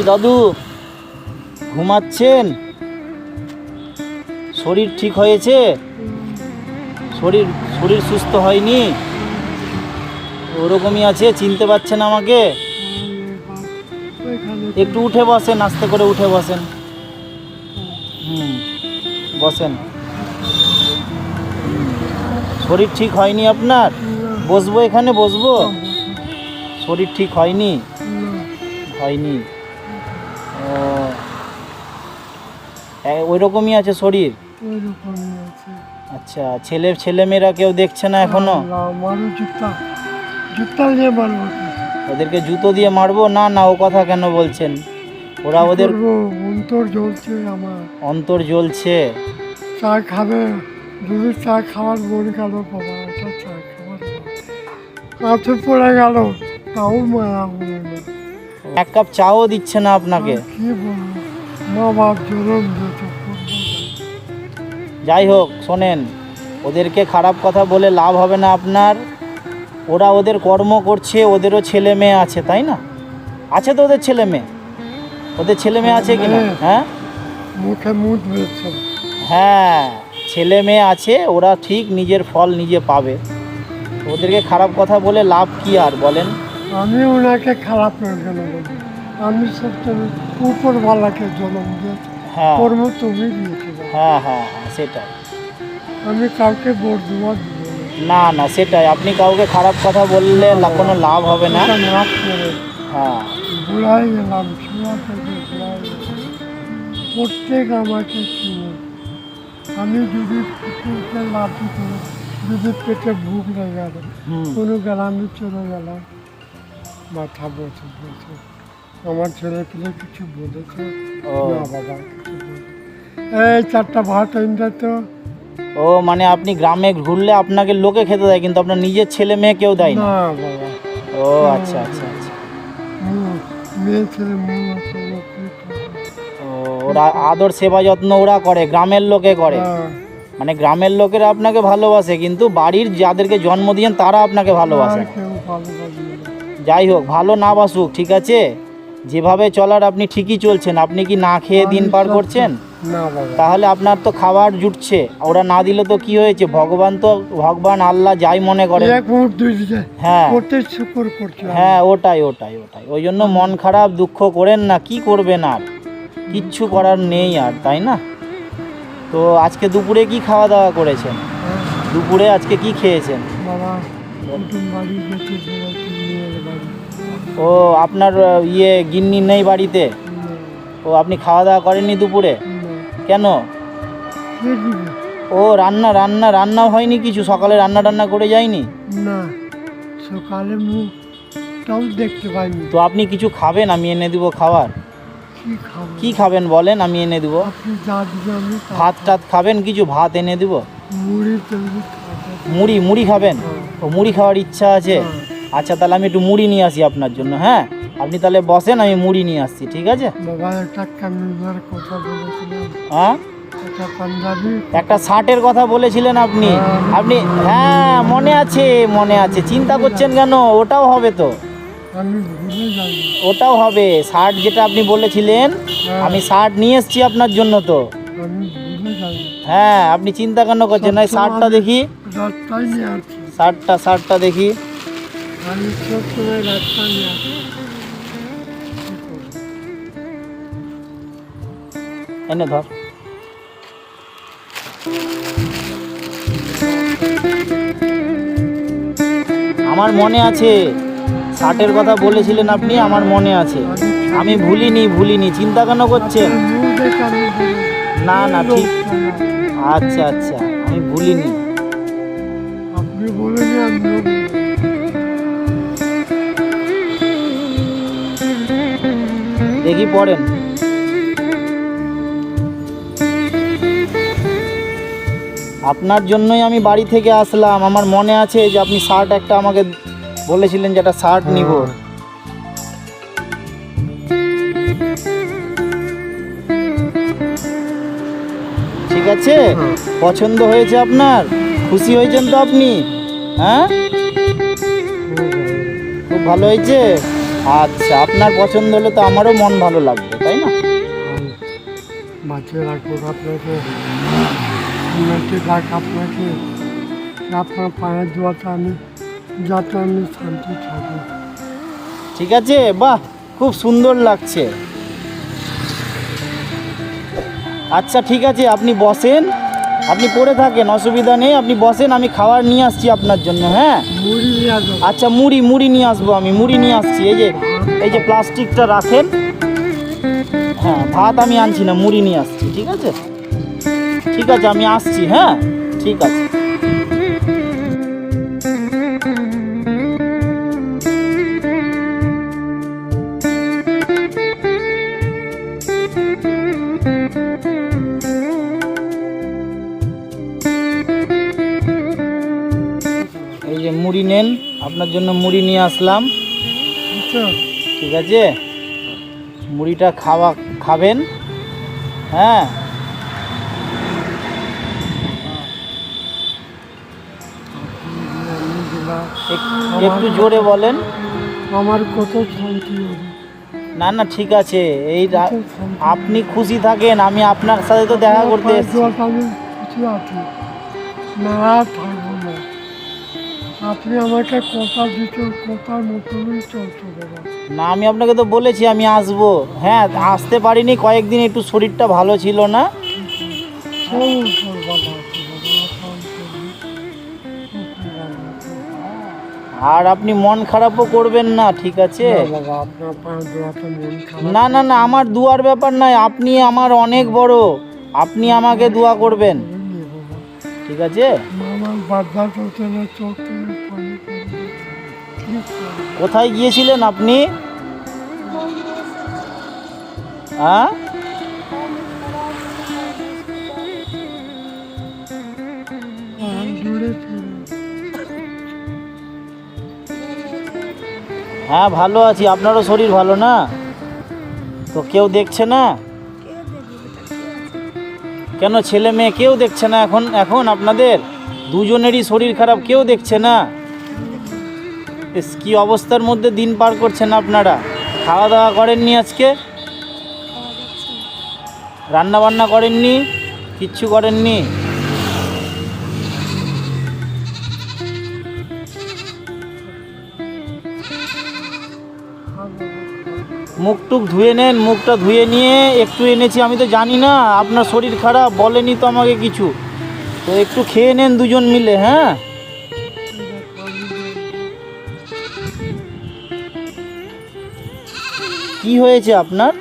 দাদু ঘুমাচ্ছেন? শরীর ঠিক হয়েছে? শরীর শরীর সুস্থ হয়নি? ওরকমই আছে, চিনতে পারছেন আমাকে? একটু উঠে বসেন, আস্তে করে উঠে বসেন। বসেন। শরীর ঠিক হয়নি আপনার? বসবো এখানে, বসবো? শরীর ঠিক হয়নি? হয়নি? ও, ওই রকমই আছে শরীর? আচ্ছা, ছেলেমেয়েরা কেউ দেখছে না এখনো? ওদেরকে জুতো দিয়ে মারবো? না না, ও কথা কেন বলছেন? ওরা ওদের অন্তর জ্বলছে, আমার অন্তর জ্বলছে। চা খাবে, যদি চা খাওয়ার মন গেল বাবা, একটা চা খাওয়ার কাছে পড়ে গেল, তাও মায়া হলো না। এক কাপ চাও দিচ্ছে না আপনাকে? কি বলবো, মা বাপ জনম দিয়েছে। যাই হোক, শোনেন, ওদেরকে খারাপ কথা বলে লাভ হবে না আপনার। ওরা ওদের কর্ম করছে, ওদেরও ছেলে মেয়ে আছে, তাই না? আছে তো ওদের ছেলে মেয়ে? ওদের ছেলে মেয়ে আছে কিনা? হ্যাঁ, মুখে মুখ বেরোচ্ছে। হ্যাঁ, ছেলে মেয়ে আছে, ওরা ঠিক নিজের ফল নিজে পাবে। ওদেরকে খারাপ কথা বলে লাভ কি আর বলেন? আমি ওনাকে খারাপ কেন বলবো? আমি সবসময় উপরওয়ালাকে জন্ম দিয়েছি, হ্যাঁ কর্ম তুমি দিয়েছি। হ্যাঁ হ্যাঁ হ্যাঁ, সেটাই। আমি কাউকে ভোট দেওয়া দিব না না, সেটাই। আপনি কাউকে খারাপ কথা বললে কোনো লাভ হবে না। লাভ করে হ্যাঁ, বুড়াই গেলাম, ছোঁয়া থেকে বুড়াই গেলাম। প্রত্যেক আমাকে চিনে। আমি যদি পুকুরকে লাঠি করে, যদি পেটে ভুক লেগে গেল, কোনো গ্রামে চলে গেলাম, মাথা বসে বসে আমার ছেলে পেলে কিছু বলেছে না বাবা, কিছু বলে এই 4টা ভাত এনে তো। ও, মানে আপনি গ্রামে ঘুরলে আপনাকে লোকে খেতে দেয়, কিন্তু আপনার নিজের ছেলে মেয়ে কেউ দেয় না? না বাবা। ও আচ্ছা আচ্ছা আচ্ছা। মেয়ে ছেলে ও, ওরা আদর সেবা যত্ন ওরা করে, গ্রামের লোকে করে? মানে গ্রামের লোকেরা আপনাকে ভালোবাসে, কিন্তু বাড়ির যাদেরকে জন্ম দিয়েছেন তারা আপনাকে ভালোবাসে? যাই হোক, ভালো না বাসুক, ঠিক আছে। যেভাবে চলার আপনি ঠিকই চলছেন। আপনি কি না খেয়ে দিন পার করছেন? তাহলে আপনার তো খাবার জুটছে। ওরা না দিলে তো কি হয়েছে? ভগবান আল্লাহ যাই মনে করে। হ্যাঁ হ্যাঁ, ওটাই ওটাই ওটাই। ওই জন্য মন খারাপ দুঃখ করেন না। কি করবেন আর? কিচ্ছু করার নেই আর, তাই না? তো আজকে দুপুরে কি খাওয়া দাওয়া করেছেন? দুপুরে আজকে কি খেয়েছেন? ও, আপনার গিন্নি নেই বাড়িতে? ও, আপনি খাওয়া দাওয়া করেননি দুপুরে? কেন? ও, রান্নাও হয়নি কিছু? সকালে রান্না করে যায়নি? না, সকালে মুখটাও দেখতে পাইনি। তো আপনি কিছু খাবেন? আমি এনে দিব খাবার। কি খাবেন বলেন, আমি এনে দিব। ভাত টাত খাবেন? কিছু ভাত এনে দিব। মুড়ি খাবেন? ও, মুড়ি খাওয়ার ইচ্ছা আছে? আচ্ছা, তাহলে আমি একটু মুড়ি নিয়ে আসি আপনার জন্য। হ্যাঁ, আপনি তাহলে বসেন, আমি মুড়ি নিয়ে আসছি, ঠিক আছে? হ্যাঁ, একটা শার্টের কথা বলেছিলেন আপনি। হ্যাঁ, মনে আছে। চিন্তা করছেন কেন? ওটাও হবে তো, ওটাও হবে। শার্ট যেটা আপনি বলেছিলেন, আমি শার্ট নিয়ে এসেছি আপনার জন্য তো। হ্যাঁ, আপনি চিন্তা কেন করছেন? না, শার্টটা দেখি, শার্টটা দেখি। এনে ধর। আমার মনে আছে, শার্টের কথা বলেছিলেন আপনি, আমার মনে আছে। আমি ভুলিনি। চিন্তা কেন করছেন? না না, ঠিক। আচ্ছা আচ্ছা, আমি ভুলিনি। দেখি পড়েন। আপনার জন্যই আমি বাড়ি থেকে আসলাম। আমার মনে আছে যে আপনি শার্ট একটা আমাকে বলেছিলেন যে একটা শার্ট নিব। ঠিক আছে, পছন্দ হয়েছে আপনার? খুশি হয়েছেন তো আপনি? হ্যাঁ, খুব ভালো হয়েছে। আচ্ছা, আপনার পছন্দ হলে তো আমারও মন ভালো লাগবে, তাই না? বাঁচিয়ে রাখবো আপনাকে, উন্নতি রাখ আপনাকে, আপনার পায়ের দোয়াটা আমি যাতে আমি শান্তি থাকি। ঠিক আছে, বাহ, খুব সুন্দর লাগছে। আচ্ছা ঠিক আছে, আপনি বসেন, আপনি পড়ে থাকেন, অসুবিধা নেই, আপনি বসেন, আমি খাবার নিয়ে আসছি আপনার জন্য। হ্যাঁ, মুড়ি নিয়ে আসবো। আচ্ছা, মুড়ি নিয়ে আসবো, আমি মুড়ি নিয়ে আসছি। এই যে প্লাস্টিকটা রাখেন। হ্যাঁ, ভাত আমি আনছি না, মুড়ি নিয়ে আসছি। ঠিক আছে, ঠিক আছে, আমি আসছি। হ্যাঁ, ঠিক আছে। এই যে মুড়ি নেন, আপনার জন্য মুড়ি নিয়ে আসলাম। আচ্ছা, ঠিক আছে, মুড়িটা খাবেন। হ্যাঁ, আমি দিলাম। একটু জোরে বলেন। আমার কত শান্তি হবে। না না, ঠিক আছে, আপনি খুশি থাকেন, আমি আপনার সাথে তো দেখা করতে পায়ের এসেছি। দোয়াটা আমি খুশি আছি, না থাকবো না। আপনি আমাকে কথা দিতে, কথার মতনই চলছো বাবা। না, আমি আপনাকে তো বলেছি আমি আসবো। হ্যাঁ, আসতে পারিনি কয়েকদিন, একটু শরীরটা ভালো ছিল না। সব উপর বাবা আছে বাবা, কাম করবি, উপর বাবা আছে। আর আপনি মন খারাপও করবেন না, ঠিক আছে? না বাবা, আপনার পায়ের দোয়াটা মন খারাপ। না না না, আমার দুয়ার ব্যাপার নয়, আপনি আমার অনেক বড়, আপনি আমাকে দোয়া করবেন। করিনি বাবা। ঠিক আছে, আমার বাধা চলছে না, চোখ থেকে পানি পড়বে। কি করবো? কোথায় গিয়েছিলেন আপনি? হ্যাঁ, আর দূরে ছিল। হ্যাঁ, ভালো আছি। আপনারও শরীর ভালো না? তো কেউ দেখছে না কেন? ছেলে মেয়ে কেউ দেখছে না এখন আপনাদের দুজনেরই শরীর খারাপ, কেউ দেখছে না? ইস, কি অবস্থার মধ্যে দিন পার করছেন আপনারা? খাওয়া দাওয়া করেননি আজকে? রান্না বান্না করেননি? কিচ্ছু করেননি? মুখ টুক ধুয়ে নেন, মুখটা ধুয়ে নিয়ে একটু এনেছি, আমি তো জানি না আপনার শরীর খারাপ, বলেনি তো আমাকে কিছু, তো একটু খেয়ে নেন দুজন মিলে। হ্যাঁ, কি হয়েছে আপনার?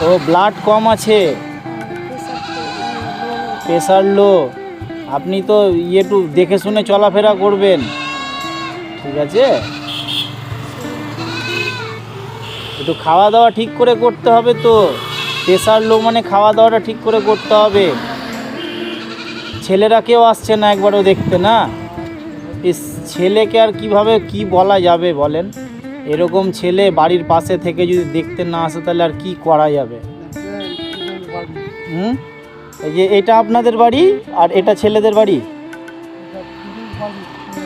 ও, ব্লাড কম আছে, প্রেশার লো। আপনি তো একটু দেখে শুনে চলাফেরা করবেন, ঠিক আছে? একটু খাওয়া দাওয়া ঠিক করে করতে হবে তো, প্রেশার লো মানে খাওয়া দাওয়াটা ঠিক করে করতে হবে। ছেলেরা কেউ আসছে না একবারও দেখতে? না, ছেলেকে আর কিভাবে কি বলা যাবে বলেন? এরকম ছেলে বাড়ির পাশে থেকে যদি দেখতে না আসে তাহলে আর কি করা যাবে? হুম, এই যে এটা আপনাদের বাড়ি আর এটা ছেলেদের বাড়ি?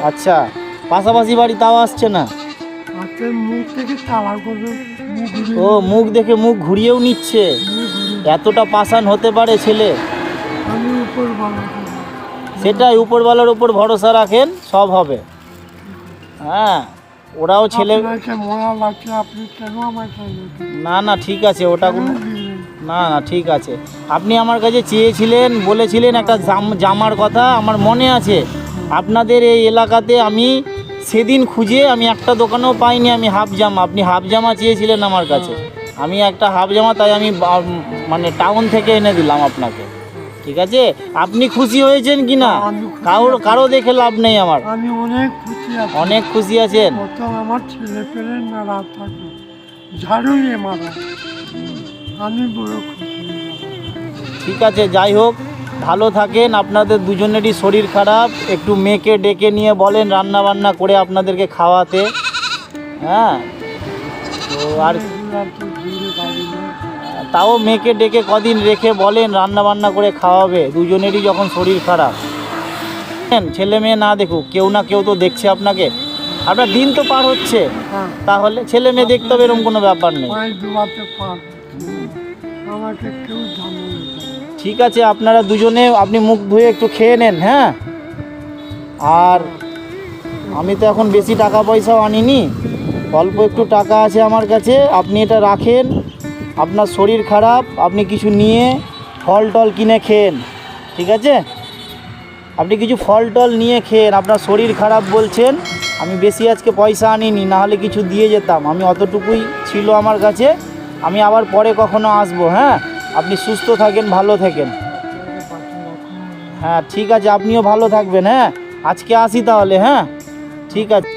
আচ্ছা, পাশাপাশি বাড়ি, তাও আসছে না? হাতের মুখ থেকে তালা করবে, মুখ ঘুরিয়ে ও, মুখ দেখে মুখ ঘুরিয়েও নিচ্ছে? মুখ ঘুরিয়ে। এতটা পাষাণ হতে পারে ছেলে? আমি উপর বাবা, সেটাই, উপরওয়ালার উপর ভরসা রাখেন, সব হবে। হ্যাঁ, ওরাও ছেলে। আপনাকে মরা লাগছে, আপনি কেন আমাকে না না, ঠিক আছে, ওটা কোনো, না না, ঠিক আছে। আপনি আমার কাছে চেয়েছিলেন, বলেছিলেন একটা জামার কথা, আমার মনে আছে। আপনাদের এই এলাকাতে আমি সেদিন খুঁজে আমি একটা দোকানেও পাইনি, আমি হাফ জামা, আপনি হাফ জামা চেয়েছিলেন আমার কাছে, আমি একটা হাফ জামা, তাই আমি মানে টাউন থেকে এনে দিলাম আপনাকে। ঠিক আছে, আপনি খুশি হয়েছেন কি না? কারো দেখে লাভ নেই আমার, আমি অনেক খুশি আছি। অনেক খুশি আছেন? কত আমার ছেলে পেলে না রাত থাকে, ঝাড়ু নিয়ে মারা, আমি বড় খুশি বাবা। ঠিক আছে, যাই হোক, ভালো থাকেন। আপনাদের দুজনেরই শরীর খারাপ, একটু মেয়েকে ডেকে নিয়ে বলেন রান্না বান্না করে আপনাদেরকে খাওয়াতে। হ্যাঁ, তো আর তাও মেয়েকে ডেকে কদিন রেখে বলেন রান্না বান্না করে খাওয়াবে, দুজনেরই যখন শরীর খারাপ। ছেলে মেয়ে না দেখুক, কেউ না কেউ তো দেখছে আপনাকে, আপনার দিন তো পার হচ্ছে, হ্যাঁ তাহলে ছেলে মেয়ে দেখতে হবে এরকম কোনো ব্যাপার নেই। পায়ে ডুবাতে পারবে, আমাকে কেউ জানে না। ঠিক আছে, আপনারা দুজনে আপনি মুখ ধুয়ে একটু খেয়ে নেন, হ্যাঁ। আর আমি তো এখন বেশি টাকা পয়সাও আনিনি, অল্প একটু টাকা আছে আমার কাছে, আপনি এটা রাখেন। আপনার শরীর খারাপ, আপনি কিছু নিয়ে ফল টল কিনে খেন, ঠিক আছে? আপনি কিছু ফল টল নিয়ে খেন, আপনার শরীর খারাপ বলছেন। আমি বেশি আজকে পয়সা আনিনি, না হলে কিছু দিয়ে যেতাম, আমি অতটুকুই ছিল আমার কাছে। আমি আবার পরে কখনো আসবো, হ্যাঁ। আপনি সুস্থ থাকেন, ভালো থাকেন। হ্যাঁ ঠিক আছে, আপনিও ভালো থাকবেন, হ্যাঁ। আজকে আসি তাহলে, হ্যাঁ ঠিক আছে।